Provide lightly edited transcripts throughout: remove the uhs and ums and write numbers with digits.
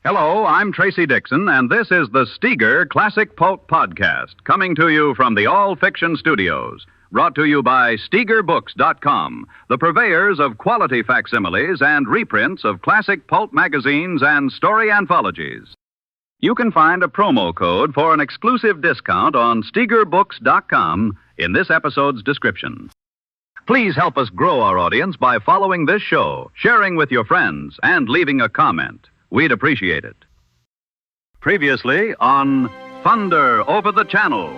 Hello, I'm Tracy Dixon, and this is the Steeger Classic Pulp Podcast, coming to you from the All Fiction Studios. Brought to you by SteegerBooks.com, the purveyors of quality facsimiles and reprints of classic pulp magazines and story anthologies. You can find a promo code for an exclusive discount on SteegerBooks.com in this episode's description. Please help us grow our audience by following this show, sharing with your friends, and leaving a comment. We'd appreciate it. Previously on Thunder Over the Channel.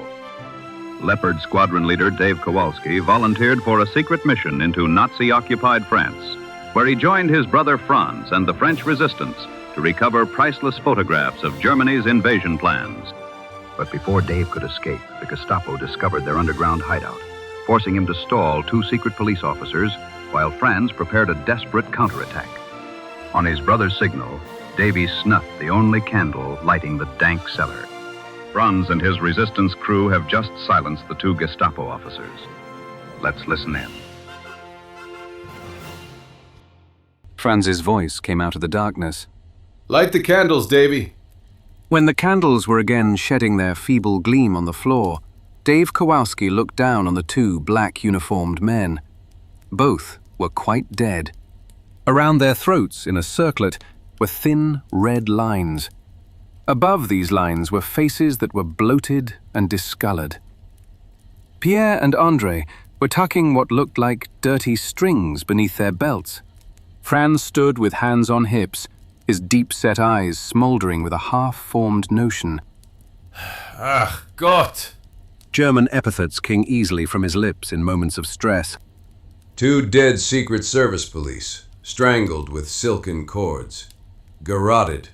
Leopard Squadron leader Dave Kawalski volunteered for a secret mission into Nazi-occupied France, where he joined his brother Franz and the French resistance to recover priceless photographs of Germany's invasion plans. But before Dave could escape, the Gestapo discovered their underground hideout, forcing him to stall two secret police officers while Franz prepared a desperate counterattack. On his brother's signal, Davy snuffed the only candle lighting the dank cellar. Franz and his resistance crew have just silenced the two Gestapo officers. Let's listen in. Franz's voice came out of the darkness. Light the candles, Davy. When the candles were again shedding their feeble gleam on the floor, Dave Kawalski looked down on the two black-uniformed men. Both were quite dead. Around their throats, in a circlet, were thin red lines. Above these lines were faces that were bloated and discolored. Pierre and Andre were tucking what looked like dirty strings beneath their belts. Franz stood with hands on hips, his deep-set eyes smoldering with a half-formed notion. Ach, Gott! German epithets came easily from his lips in moments of stress. 2 dead Secret Service police, strangled with silken cords. Garroted.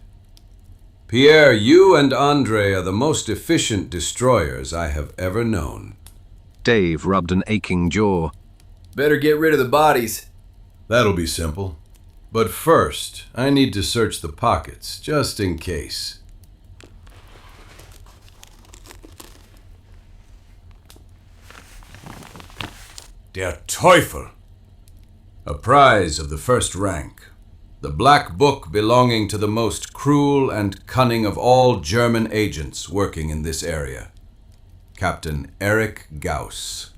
Pierre, you and Andre are the most efficient destroyers I have ever known. Dave rubbed an aching jaw. Better get rid of the bodies. That'll be simple. But first, I need to search the pockets, just in case. Der Teufel! A prize of the first rank. The black book belonging to the most cruel and cunning of all German agents working in this area. Captain Erich Gauss.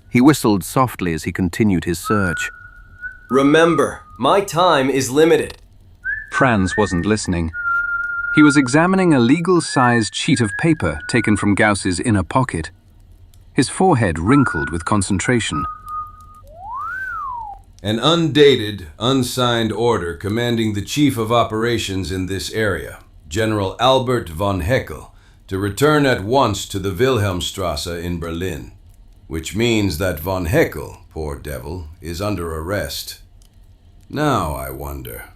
He whistled softly as he continued his search. Remember, my time is limited. Franz wasn't listening. He was examining a legal-sized sheet of paper taken from Gauss's inner pocket. His forehead wrinkled with concentration. An undated, unsigned order commanding the chief of operations in this area, General Albert von Heckel, to return at once to the Wilhelmstrasse in Berlin. Which means that von Heckel, poor devil, is under arrest. Now I wonder.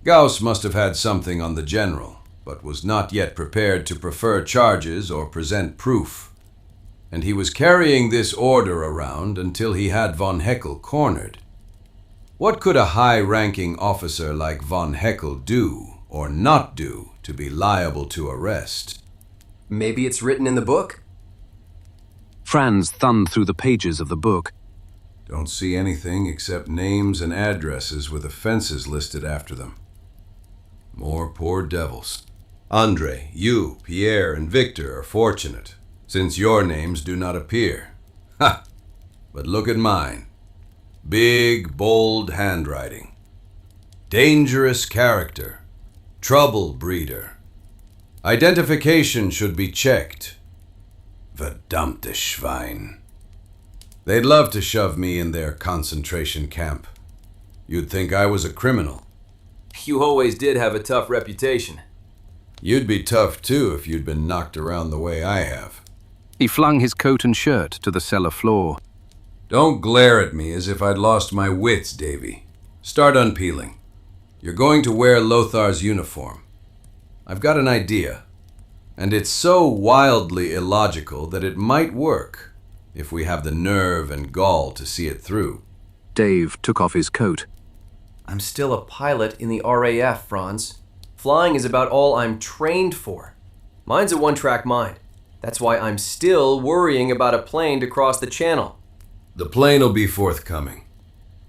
Gauss must have had something on the general, but was not yet prepared to prefer charges or present proof. And he was carrying this order around until he had von Heckel cornered. What could a high-ranking officer like von Heckel do or not do to be liable to arrest? Maybe it's written in the book? Franz thumbed through the pages of the book. Don't see anything except names and addresses with offenses listed after them. More poor devils. Andre, you, Pierre, and Victor are fortunate, since your names do not appear. Ha! But look at mine. Big, bold handwriting. Dangerous character. Trouble breeder. Identification should be checked. Verdammte Schwein. They'd love to shove me in their concentration camp. You'd think I was a criminal. You always did have a tough reputation. You'd be tough too if you'd been knocked around the way I have. He flung his coat and shirt to the cellar floor. Don't glare at me as if I'd lost my wits, Davy. Start unpeeling. You're going to wear Lothar's uniform. I've got an idea, and it's so wildly illogical that it might work if we have the nerve and gall to see it through. Dave took off his coat. I'm still a pilot in the RAF, Franz. Flying is about all I'm trained for. Mine's a one-track mind. That's why I'm still worrying about a plane to cross the channel. The plane will be forthcoming.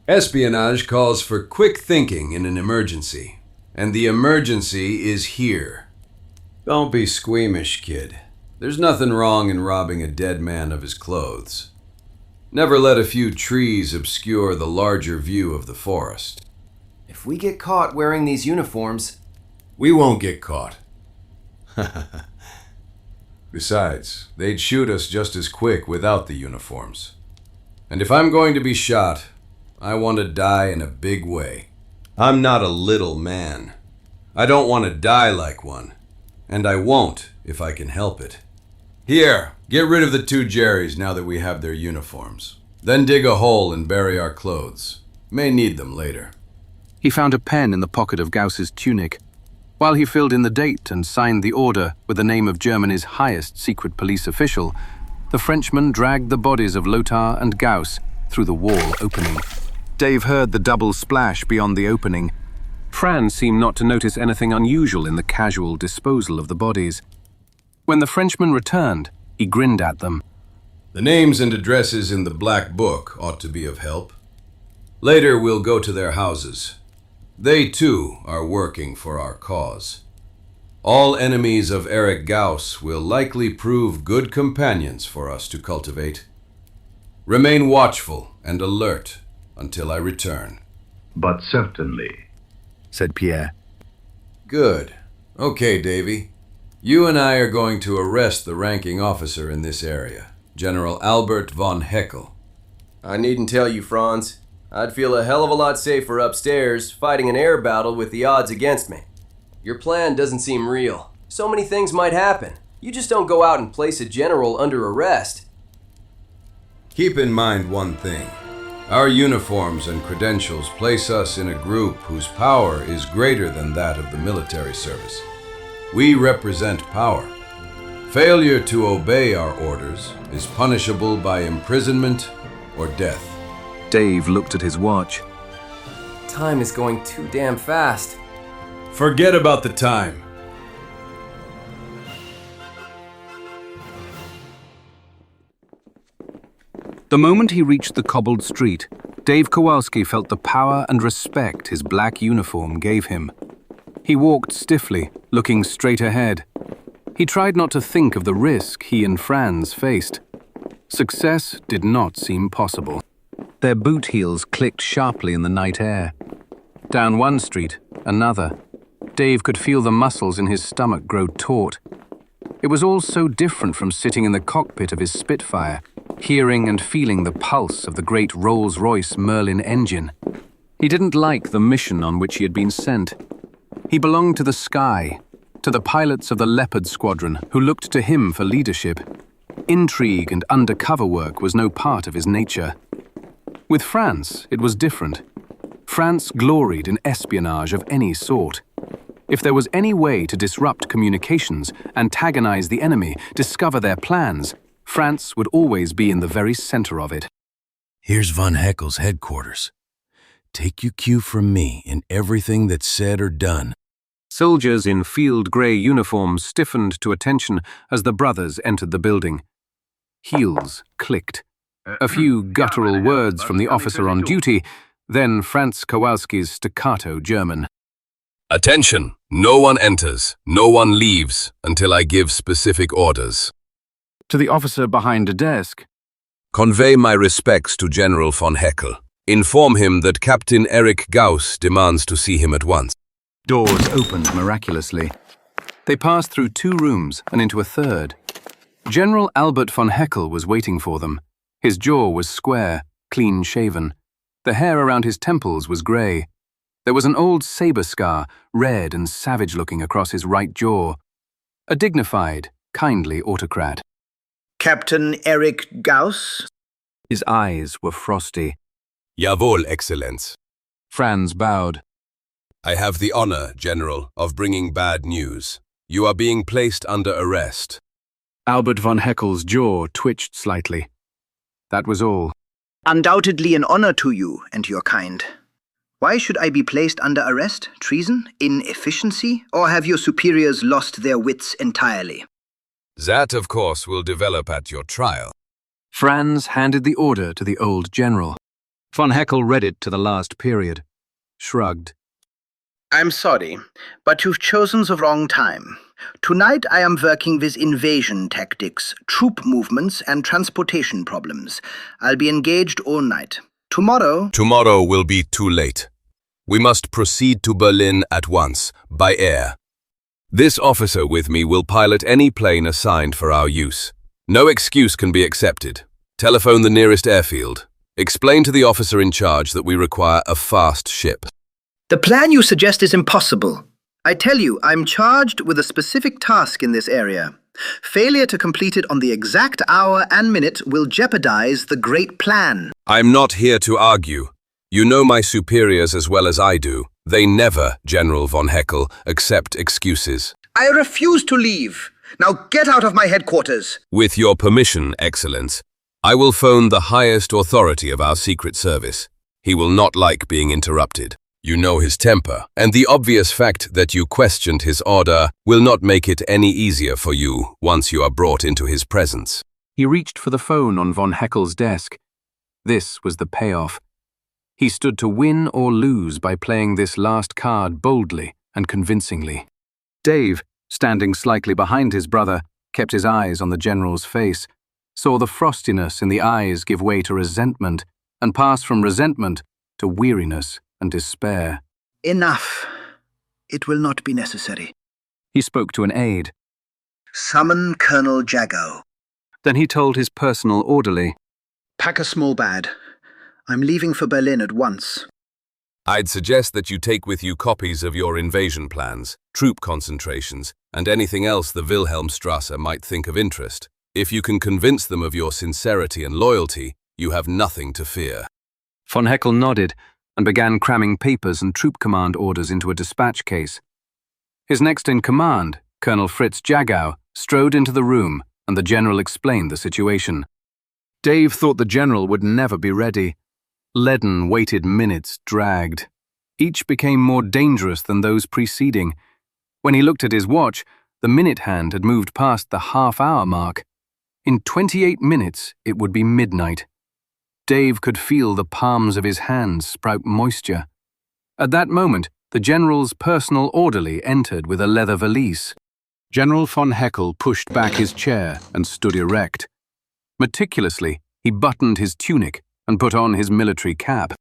Espionage calls for quick thinking in an emergency, and the emergency is here. Don't be squeamish, kid. There's nothing wrong in robbing a dead man of his clothes. Never let a few trees obscure the larger view of the forest. If we get caught wearing these uniforms... We won't get caught. Besides, they'd shoot us just as quick without the uniforms. And if I'm going to be shot, I want to die in a big way. I'm not a little man. I don't want to die like one. And I won't if I can help it. Here, get rid of the 2 Gerrys now that we have their uniforms. Then dig a hole and bury our clothes. May need them later. He found a pen in the pocket of Gauss's tunic. While he filled in the date and signed the order with the name of Germany's highest secret police official, the Frenchman dragged the bodies of Lothar and Gauss through the wall opening. Dave heard the double splash beyond the opening. Franz seemed not to notice anything unusual in the casual disposal of the bodies. When the Frenchman returned, he grinned at them. The names and addresses in the black book ought to be of help. Later we'll go to their houses. They, too, are working for our cause. All enemies of Eric Gauss will likely prove good companions for us to cultivate. Remain watchful and alert until I return. But certainly, said Pierre. Good. Okay, Davy. You and I are going to arrest the ranking officer in this area, General Albert von Heckel. I needn't tell you, Franz. I'd feel a hell of a lot safer upstairs, fighting an air battle with the odds against me. Your plan doesn't seem real. So many things might happen. You just don't go out and place a general under arrest. Keep in mind one thing. Our uniforms and credentials place us in a group whose power is greater than that of the military service. We represent power. Failure to obey our orders is punishable by imprisonment or death. Dave looked at his watch. Time is going too damn fast. Forget about the time. The moment he reached the cobbled street, Dave Kawalski felt the power and respect his black uniform gave him. He walked stiffly, looking straight ahead. He tried not to think of the risk he and Franz faced. Success did not seem possible. Their boot heels clicked sharply in the night air. Down one street, another. Dave could feel the muscles in his stomach grow taut. It was all so different from sitting in the cockpit of his Spitfire, hearing and feeling the pulse of the great Rolls-Royce Merlin engine. He didn't like the mission on which he had been sent. He belonged to the sky, to the pilots of the Leopard Squadron who looked to him for leadership. Intrigue and undercover work was no part of his nature. With Franz, it was different. Franz gloried in espionage of any sort. If there was any way to disrupt communications, antagonize the enemy, discover their plans, Franz would always be in the very center of it. Here's von Heckel's headquarters. Take your cue from me in everything that's said or done. Soldiers in field gray uniforms stiffened to attention as the brothers entered the building. Heels clicked. A few guttural words from the officer on duty, then Franz Kawalski's staccato German. Attention! No one enters, no one leaves until I give specific orders. To the officer behind a desk. Convey my respects to General von Heckel. Inform him that Captain Eric Gauss demands to see him at once. Doors opened miraculously. They passed through 2 rooms and into a third. General Albert von Heckel was waiting for them. His jaw was square, clean-shaven. The hair around his temples was grey. There was an old saber scar, red and savage-looking across his right jaw. A dignified, kindly autocrat. Captain Eric Gauss? His eyes were frosty. Jawohl, Exzellenz. Franz bowed. I have the honor, General, of bringing bad news. You are being placed under arrest. Albert von Heckel's jaw twitched slightly. That was all. Undoubtedly an honor to you and your kind. Why should I be placed under arrest? Treason? Inefficiency? Or have your superiors lost their wits entirely? That, of course, will develop at your trial. Franz handed the order to the old general. Von Heckel read it to the last period, shrugged. I'm sorry, but you've chosen the wrong time. Tonight I am working with invasion tactics, troop movements, and transportation problems. I'll be engaged all night. Tomorrow will be too late. We must proceed to Berlin at once, by air. This officer with me will pilot any plane assigned for our use. No excuse can be accepted. Telephone the nearest airfield. Explain to the officer in charge that we require a fast ship. The plan you suggest is impossible. I tell you, I'm charged with a specific task in this area. Failure to complete it on the exact hour and minute will jeopardize the great plan. I'm not here to argue. You know my superiors as well as I do. They never, General von Heckel, accept excuses. I refuse to leave. Now get out of my headquarters. With your permission, Excellence, I will phone the highest authority of our Secret Service. He will not like being interrupted. You know his temper, and the obvious fact that you questioned his order will not make it any easier for you once you are brought into his presence. He reached for the phone on von Heckel's desk. This was the payoff. He stood to win or lose by playing this last card boldly and convincingly. Dave, standing slightly behind his brother, kept his eyes on the general's face, saw the frostiness in the eyes give way to resentment, and pass from resentment to weariness and despair. Enough. It will not be necessary. He spoke to an aide. Summon Colonel Jago. Then he told his personal orderly. Pack a small bag. I'm leaving for Berlin at once. I'd suggest that you take with you copies of your invasion plans, troop concentrations, and anything else the Wilhelmstrasse might think of interest. If you can convince them of your sincerity and loyalty, you have nothing to fear. Von Heckel nodded and began cramming papers and troop command orders into a dispatch case. His next-in-command, Colonel Fritz Jagow, strode into the room, and the general explained the situation. Dave thought the general would never be ready. Leaden, weighted minutes dragged. Each became more dangerous than those preceding. When he looked at his watch, the minute hand had moved past the half-hour mark. In 28 minutes, it would be midnight. Dave could feel the palms of his hands sprout moisture. At that moment, the general's personal orderly entered with a leather valise. General von Heckel pushed back his chair and stood erect. Meticulously, he buttoned his tunic and put on his military cap.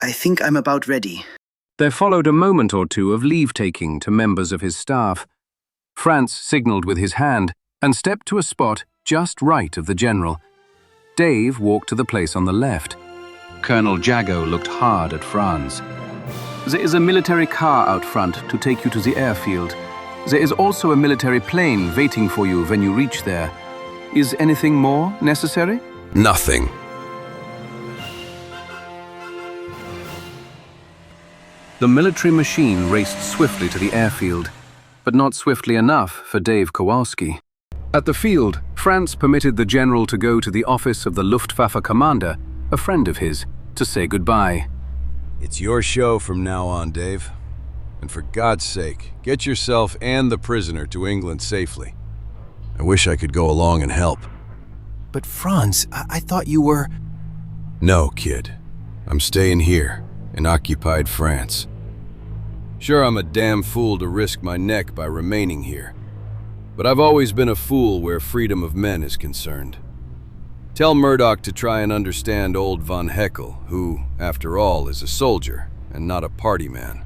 I think I'm about ready. There followed a moment or two of leave-taking to members of his staff. Franz signaled with his hand and stepped to a spot just right of the general. Dave walked to the place on the left. Colonel Jago looked hard at Franz. There is a military car out front to take you to the airfield. There is also a military plane waiting for you when you reach there. Is anything more necessary? Nothing. The military machine raced swiftly to the airfield, but not swiftly enough for Dave Kawalski. At the field, Franz permitted the general to go to the office of the Luftwaffe commander, a friend of his, to say goodbye. It's your show from now on, Dave. And for God's sake, get yourself and the prisoner to England safely. I wish I could go along and help. But Franz, I thought you were... No, kid. I'm staying here, in occupied France. Sure, I'm a damn fool to risk my neck by remaining here. But I've always been a fool where freedom of men is concerned. Tell Murdock to try and understand old von Heckel, who, after all, is a soldier and not a party man.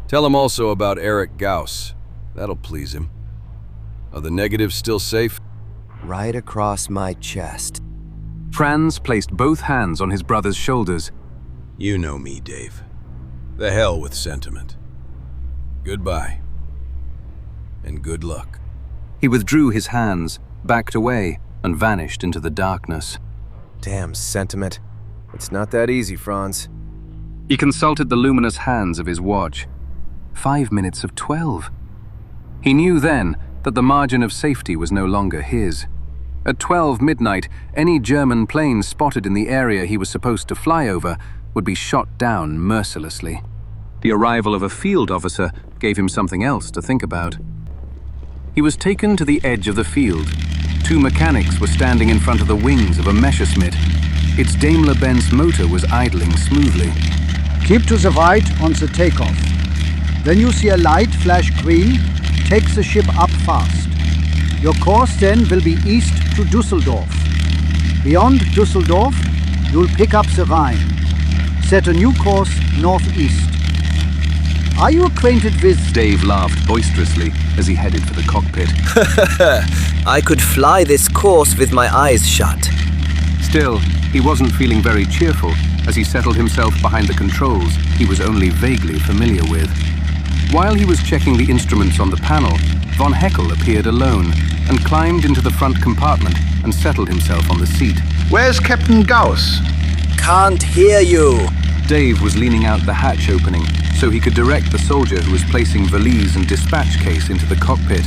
Tell him also about Eric Gauss. That'll please him. Are the negatives still safe? Right across my chest. Franz placed both hands on his brother's shoulders. You know me, Dave. The hell with sentiment. Goodbye. And good luck. He withdrew his hands, backed away, and vanished into the darkness. Damn sentiment. It's not that easy, Franz. He consulted the luminous hands of his watch. 5 minutes of 12. He knew then that the margin of safety was no longer his. At 12 midnight, any German plane spotted in the area he was supposed to fly over would be shot down mercilessly. The arrival of a field officer gave him something else to think about. He was taken to the edge of the field. 2 mechanics were standing in front of the wings of a Messerschmitt. Its Daimler-Benz motor was idling smoothly. Keep to the right on the takeoff. Then you see a light flash green. Take the ship up fast. Your course then will be east to Düsseldorf. Beyond Düsseldorf, you'll pick up the Rhine. Set a new course northeast. Are you acquainted with... Dave laughed boisterously as he headed for the cockpit. I could fly this course with my eyes shut. Still, he wasn't feeling very cheerful as he settled himself behind the controls he was only vaguely familiar with. While he was checking the instruments on the panel, von Heckel appeared alone and climbed into the front compartment and settled himself on the seat. Where's Captain Gauss? Can't hear you. Dave was leaning out the hatch opening so he could direct the soldier who was placing valise and dispatch case into the cockpit.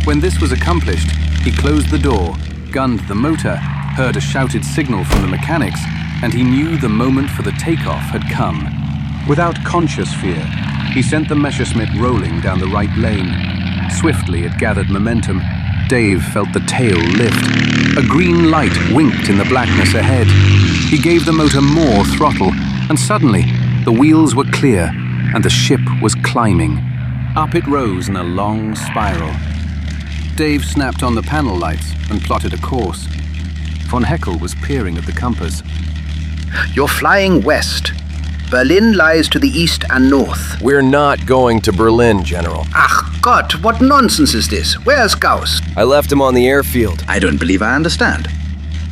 When this was accomplished, he closed the door, gunned the motor, heard a shouted signal from the mechanics, and he knew the moment for the takeoff had come. Without conscious fear, he sent the Messerschmitt rolling down the right lane. Swiftly it gathered momentum. Dave felt the tail lift. A green light winked in the blackness ahead. He gave the motor more throttle, and suddenly the wheels were clear and the ship was climbing. Up it rose in a long spiral. Dave snapped on the panel lights and plotted a course. Von Heckel was peering at the compass. You're flying west. Berlin lies to the east and north. We're not going to Berlin, General. Ach Gott, what nonsense is this? Where's Gauss? I left him on the airfield. I don't believe I understand.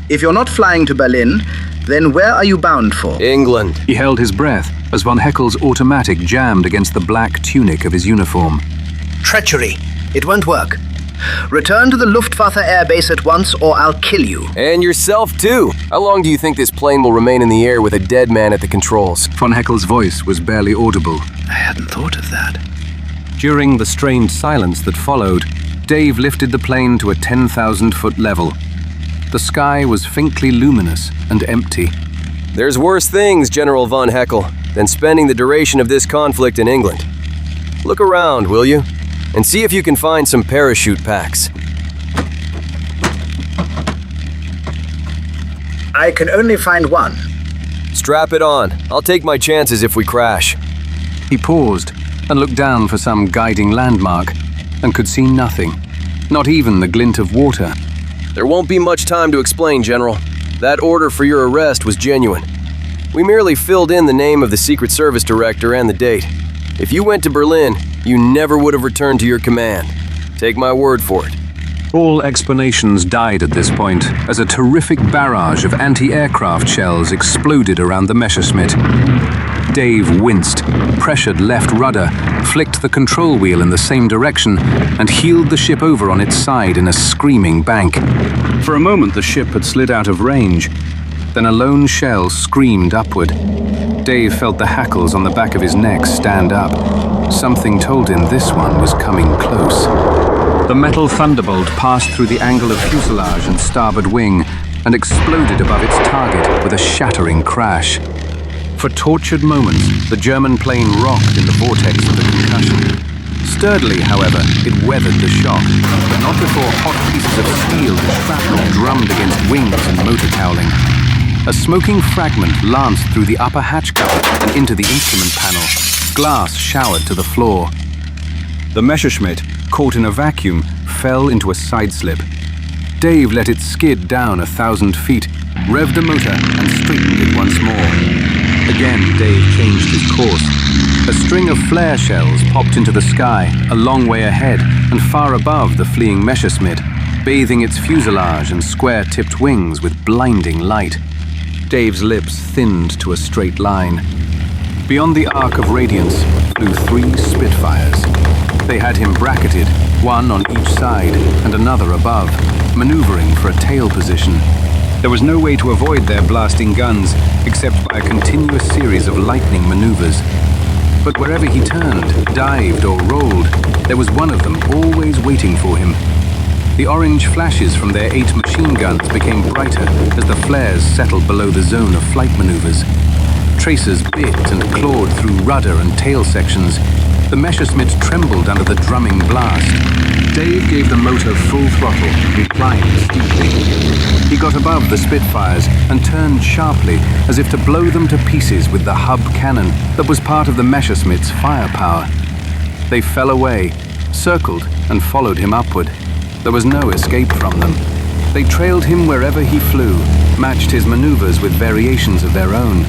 If you're not flying to Berlin, then where are you bound for? England. He held his breath as von Heckel's automatic jammed against the black tunic of his uniform. Treachery. It won't work. Return to the Luftwaffe air base at once or I'll kill you. And yourself, too. How long do you think this plane will remain in the air with a dead man at the controls? Von Heckel's voice was barely audible. I hadn't thought of that. During the strained silence that followed, Dave lifted the plane to a 10,000-foot level. The sky was faintly luminous and empty. There's worse things, General von Heckel, than spending the duration of this conflict in England. Look around, will you? And see if you can find some parachute packs. I can only find one. Strap it on. I'll take my chances if we crash. He paused and looked down for some guiding landmark and could see nothing, not even the glint of water. There won't be much time to explain, General. That order for your arrest was genuine. We merely filled in the name of the Secret Service director and the date. If you went to Berlin, you never would have returned to your command. Take my word for it. All explanations died at this point as a terrific barrage of anti-aircraft shells exploded around the Messerschmitt. Dave winced, pressured left rudder, flicked the control wheel in the same direction, and heeled the ship over on its side in a screaming bank. For a moment, the ship had slid out of range. Then a lone shell screamed upward. Dave felt the hackles on the back of his neck stand up. Something told him this one was coming close. The metal thunderbolt passed through the angle of fuselage and starboard wing and exploded above its target with a shattering crash. For tortured moments, the German plane rocked in the vortex of the concussion. Sturdily, however, it weathered the shock, but not before hot pieces of steel and shrapnel drummed against wings and motor cowling. A smoking fragment lanced through the upper hatch cover and into the instrument panel. Glass showered to the floor. The Messerschmitt, caught in a vacuum, fell into a sideslip. Dave let it skid down 1,000 feet, revved the motor, and straightened it once more. Again, Dave changed his course. A string of flare shells popped into the sky, a long way ahead and far above the fleeing Messerschmitt, bathing its fuselage and square-tipped wings with blinding light. Dave's lips thinned to a straight line. Beyond the arc of radiance flew 3 Spitfires. They had him bracketed, one on each side and another above, maneuvering for a tail position. There was no way to avoid their blasting guns, except by a continuous series of lightning maneuvers. But wherever he turned, dived or rolled, there was one of them always waiting for him. The orange flashes from their 8 machine guns became brighter as the flares settled below the zone of flight maneuvers. Tracers bit and clawed through rudder and tail sections. The Messerschmitt trembled under the drumming blast. Dave gave the motor full throttle, replying steeply. He got above the Spitfires and turned sharply, as if to blow them to pieces with the hub cannon that was part of the Messerschmitt's firepower. They fell away, circled, and followed him upward. There was no escape from them. They trailed him wherever he flew, matched his maneuvers with variations of their own.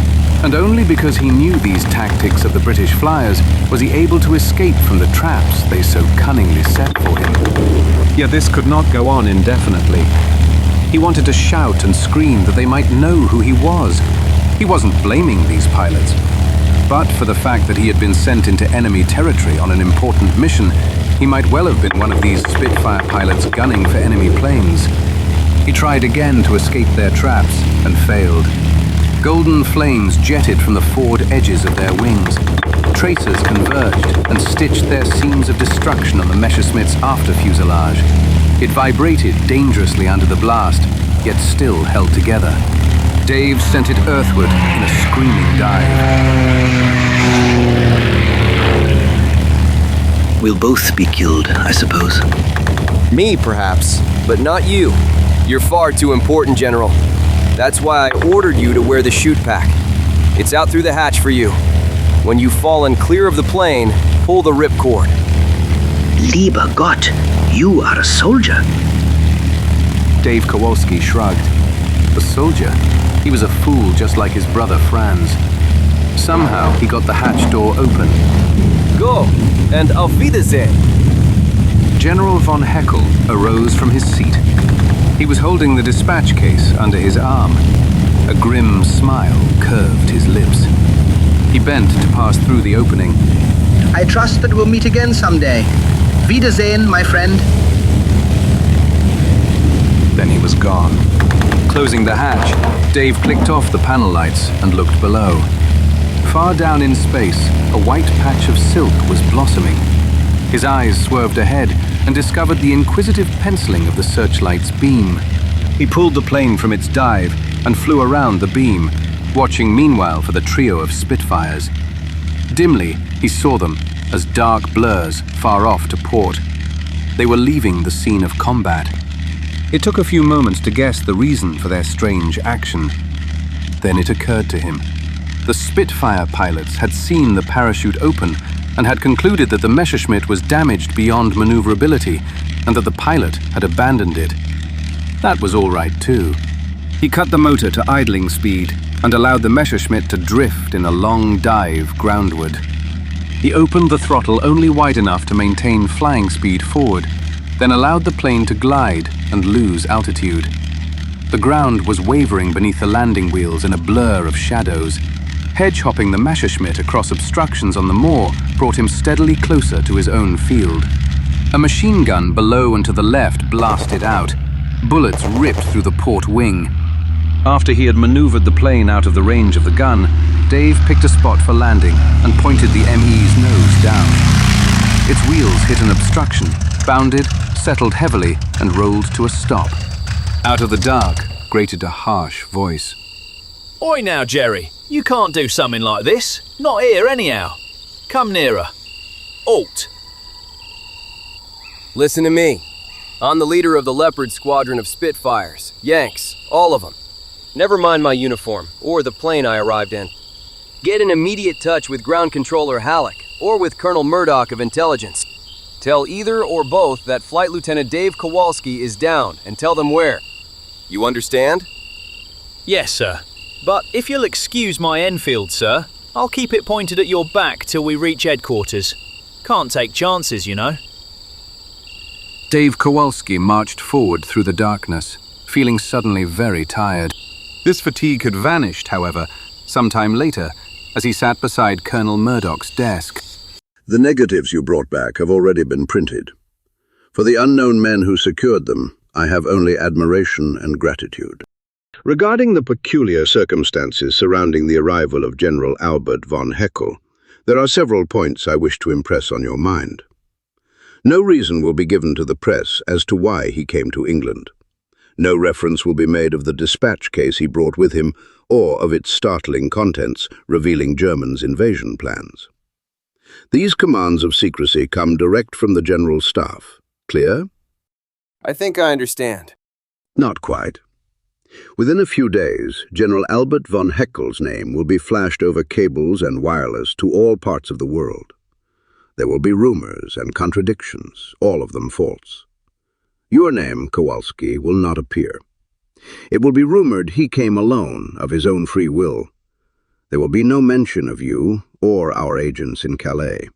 And only because he knew these tactics of the British flyers was he able to escape from the traps they so cunningly set for him. Yet this could not go on indefinitely. He wanted to shout and scream that they might know who he was. He wasn't blaming these pilots, but for the fact that he had been sent into enemy territory on an important mission, he might well have been one of these Spitfire pilots gunning for enemy planes. He tried again to escape their traps and failed. Golden flames jetted from the forward edges of their wings. Tracers converged and stitched their seams of destruction on the Messerschmitt's after fuselage. It vibrated dangerously under the blast, yet still held together. Dave sent it earthward in a screaming dive. We'll both be killed, I suppose. Me, perhaps, but not you. You're far too important, General. That's why I ordered you to wear the chute pack. It's out through the hatch for you. When you've fallen clear of the plane, pull the ripcord. Lieber Gott, you are a soldier. Dave Kawalski shrugged. A soldier? He was a fool just like his brother Franz. Somehow he got the hatch door open. Go, and auf Wiedersehen. General von Heckel arose from his seat. He was holding the dispatch case under his arm. A grim smile curved his lips. He bent to pass through the opening. I trust that we'll meet again someday. Wiedersehen, my friend. Then he was gone. Closing the hatch, Dave clicked off the panel lights and looked below. Far down in space, a white patch of silk was blossoming. His eyes swerved ahead and discovered the inquisitive penciling of the searchlight's beam. He pulled the plane from its dive and flew around the beam, watching meanwhile for the trio of Spitfires. Dimly, he saw them as dark blurs far off to port. They were leaving the scene of combat. It took a few moments to guess the reason for their strange action. Then it occurred to him. The Spitfire pilots had seen the parachute open and had concluded that the Messerschmitt was damaged beyond maneuverability and that the pilot had abandoned it. That was all right too. He cut the motor to idling speed and allowed the Messerschmitt to drift in a long dive groundward. He opened the throttle only wide enough to maintain flying speed forward, then allowed the plane to glide and lose altitude. The ground was wavering beneath the landing wheels in a blur of shadows. Hedge-hopping the Messerschmitt across obstructions on the moor brought him steadily closer to his own field. A machine gun below and to the left blasted out. Bullets ripped through the port wing. After he had maneuvered the plane out of the range of the gun, Dave picked a spot for landing and pointed the ME's nose down. Its wheels hit an obstruction, bounded, settled heavily, and rolled to a stop. Out of the dark grated a harsh voice. Oi now, Gerry. You can't do something like this. Not here, anyhow. Come nearer. Halt. Listen to me. I'm the leader of the Leopard squadron of Spitfires. Yanks, all of them. Never mind my uniform, or the plane I arrived in. Get in immediate touch with Ground Controller Hallock, or with Colonel Murdock of Intelligence. Tell either or both that Flight Lieutenant Dave Kawalski is down, and tell them where. You understand? Yes, sir. But if you'll excuse my Enfield, sir, I'll keep it pointed at your back till we reach headquarters. Can't take chances, you know. Dave Kawalski marched forward through the darkness, feeling suddenly very tired. This fatigue had vanished, however, sometime later, as he sat beside Colonel Murdock's desk. The negatives you brought back have already been printed. For the unknown men who secured them, I have only admiration and gratitude. Regarding the peculiar circumstances surrounding the arrival of General Albert von Heckel, there are several points I wish to impress on your mind. No reason will be given to the press as to why he came to England. No reference will be made of the dispatch case he brought with him or of its startling contents revealing Germans' invasion plans. These commands of secrecy come direct from the General Staff. Clear? I think I understand. Not quite. Within a few days, General Albert von Heckel's name will be flashed over cables and wireless to all parts of the world. There will be rumors and contradictions, all of them false. Your name, Kawalski, will not appear. It will be rumored he came alone, of his own free will. There will be no mention of you or our agents in Calais.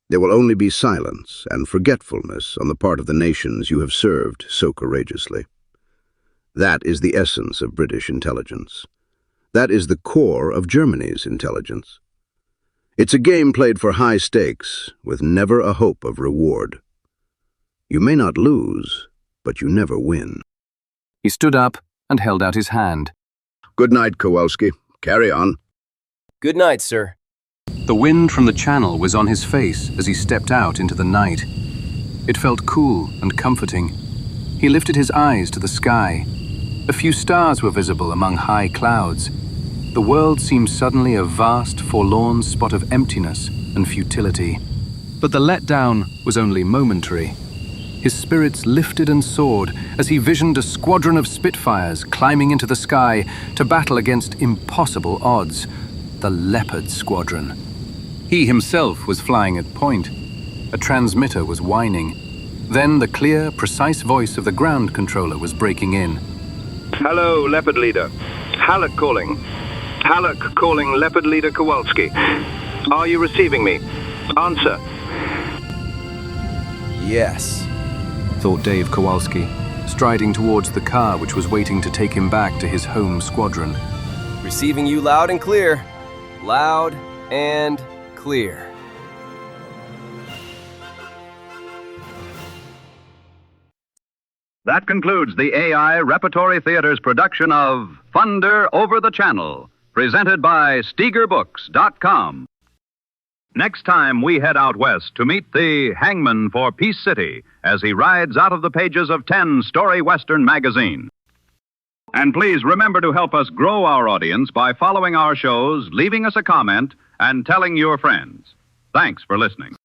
There will only be silence and forgetfulness on the part of the nations you have served so courageously. That is the essence of British intelligence. That is the core of Germany's intelligence. It's a game played for high stakes, with never a hope of reward. You may not lose, but you never win. He stood up and held out his hand. Good night, Kawalski. Carry on. Good night, sir. The wind from the channel was on his face as he stepped out into the night. It felt cool and comforting. He lifted his eyes to the sky. A few stars were visible among high clouds. The world seemed suddenly a vast, forlorn spot of emptiness and futility. But the letdown was only momentary. His spirits lifted and soared as he visioned a squadron of Spitfires climbing into the sky to battle against impossible odds, the Leopard Squadron. He himself was flying at point. A transmitter was whining. Then the clear, precise voice of the ground controller was breaking in. Hello, Leopard Leader. Hallock calling. Hallock calling Leopard Leader Kawalski. Are you receiving me? Answer. Yes, thought Dave Kawalski, striding towards the car which was waiting to take him back to his home squadron. Receiving you loud and clear. Loud and clear. That concludes the AI Repertory Theater's production of Thunder Over the Channel, presented by SteegerBooks.com. Next time we head out west to meet the hangman for Peace City as he rides out of the pages of 10 Story Western magazine. And please remember to help us grow our audience by following our shows, leaving us a comment, and telling your friends. Thanks for listening.